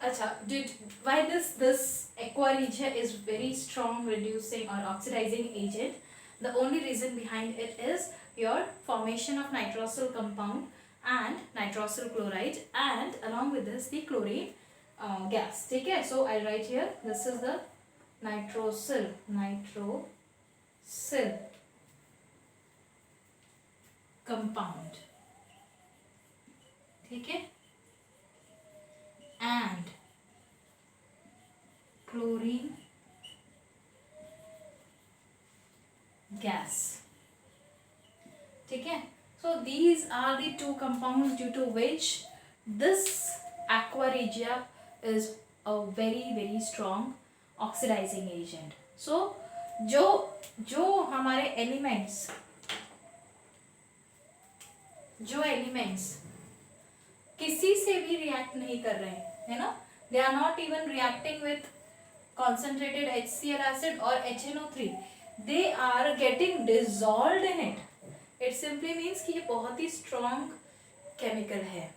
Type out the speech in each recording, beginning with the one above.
Acha, why this aqua regia is very strong reducing or oxidizing agent? The only reason behind it is your formation of nitrosyl compound and nitrosyl chloride, and along with this the chlorine gas. ठीक है? So I'll write here, this is the nitrosyl compound. ठीक है? And chlorine gas. ठीक है? So these are the two compounds due to which this aqua regia is a very strong oxidizing agent. So जो हमारे elements किसी से भी react नहीं कर रहे हैं, है ना, they are not even reacting with concentrated HCl acid or HNO3, they are getting dissolved in it. It simply means कि ये बहुत ही strong chemical है.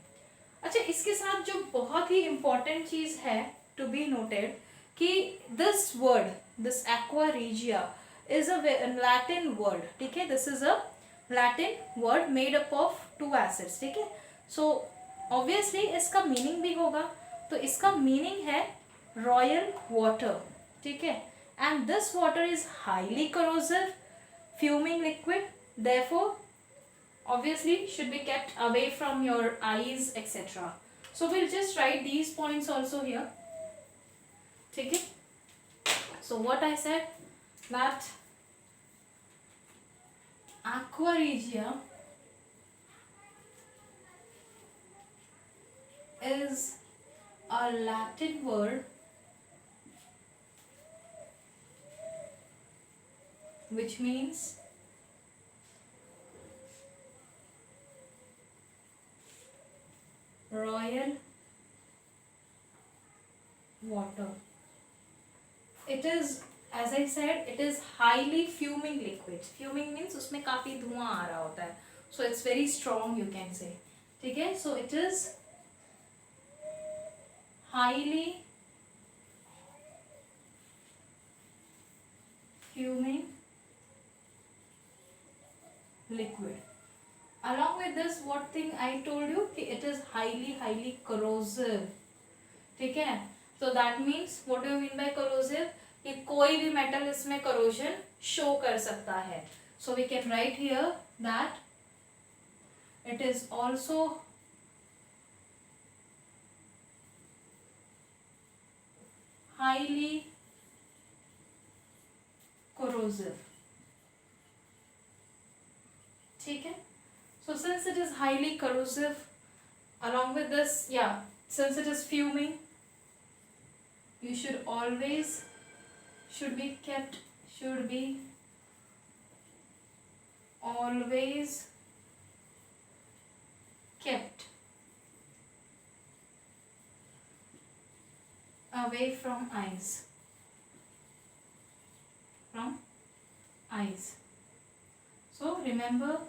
अच्छा, इसके साथ जो बहुत ही important चीज़ है to be noted कि this word, this aqua regia is a Latin word. ठीक है, this is a Latin word made up of two acids. ठीक है, so obviously इसका meaning भी होगा, तो इसका meaning है रॉयल वाटर. ठीक है, and this water is highly corrosive fuming liquid, therefore obviously should be kept away from your eyes etc. So we'll just write these points also here. ठीक है, so what I said that aqua regia is a Latin word which means royal water. It is, as I said, it is highly fuming liquid. Fuming means उसमें काफी धुआं आ रहा होता है, so it's very strong you can say. ठीक है, so it is highly fuming liquid. Along with this, what thing I told you कि it is highly corrosive. ठीक है, so that means what do you mean by corrosive? कि कोई भी metal इसमें corrosion show कर सकता है. So we can write here that it is also highly corrosive. ठीक है, so since it is highly corrosive, along with this, yeah, since it is fuming, you should always always kept away from eyes. So remember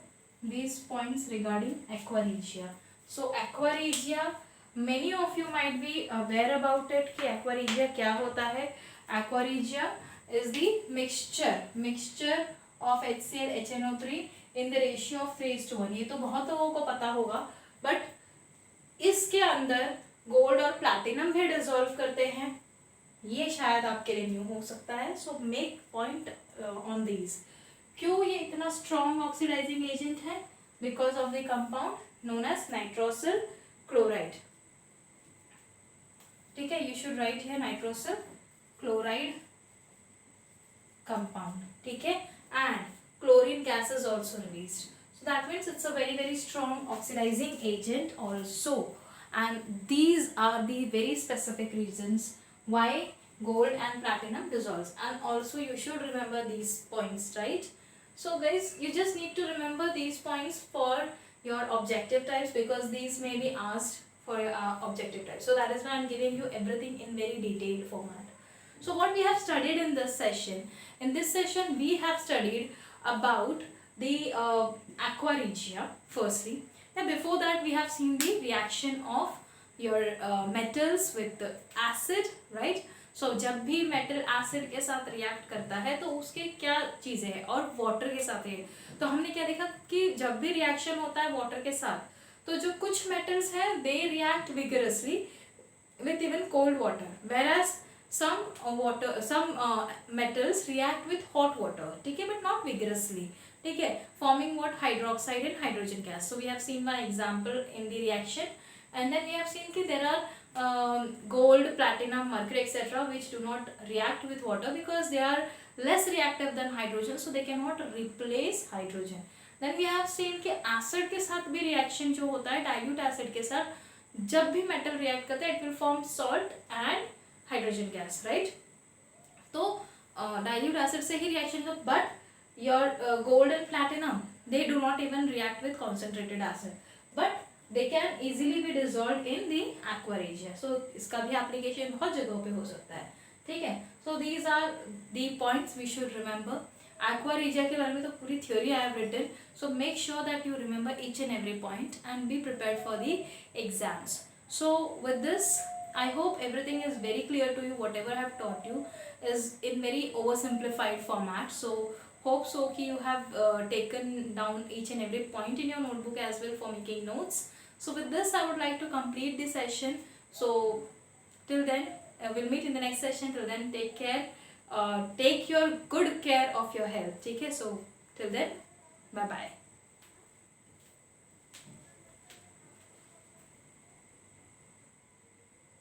these points regarding aqua regia. So aqua regia, many of you might be aware about it कि aqua regia क्या होता है. Aqua regia is the mixture of HCl HNO3 in the ratio of 3:1. ये तो बहुत लोगों को पता होगा, बट इसके अंदर गोल्ड और प्लैटिनम भी डिसॉल्व करते हैं, ये शायद आपके लिए न्यू हो सकता है. So make point on these. क्यों ये इतना स्ट्रॉन्ग ऑक्सीडाइजिंग एजेंट है? Because of the compound known as nitrosyl chloride. ठीक है, you should write here nitrosyl chloride compound. ठीक है, and chlorine gas is also released. So that means it's a very strong oxidizing agent also, and these are the very specific reasons why gold and platinum dissolves. And also you should remember these points, right? So guys, you just need to remember these points for your objective types, because these may be asked for objective types. So that is why I'm giving you everything in very detailed format. So what we have studied in this session, we have studied about the aqua regia firstly. And before that we have seen the reaction of your metals with acid, right? So जब भी metal acid के साथ react करता है तो उसके क्या चीजें हैं, और वाटर के साथ है। तो हमने क्या देखा कि जब भी रिएक्शन होता है वाटर के साथ तो जो कुछ मेटल्स हैं they react vigorously with even cold water, whereas some metals react with hot water, ठीक है, but not vigorously, ठीक है, forming what, hydroxide and hydrogen gas. So we have seen one example in the reaction, and then we have seen that there are gold, platinum, mercury, etc., which do not react with water because they are less reactive than hydrogen, so they cannot replace hydrogen. Then we have seen कि acid के साथ भी reaction जो होता है dilute acid के साथ, जब भी मेटल रिएक्ट करता है it will form salt and hydrogen gas, right? तो डाइल्यूट एसिड से ही रिएक्शन हो, but your gold and platinum they do not even react with concentrated acid, but they can easily be dissolve in the aqua regia. So इसका भी application बहुत जगहों पे हो सकता है, ठीक है. So these are the points we should remember. Aqua regia के बारे में तो पूरी theory I have written, so make sure that you remember each and every point and be prepared for the exams. So with this I hope everything is very clear to you. Whatever I have taught you is in very oversimplified format, so hope so कि you have taken down each and every point in your notebook as well for making notes. So with this I would like to complete the session. So till then we'll meet in the next session. Till then take care, take your good care of your health, ठीक है. So till then bye bye.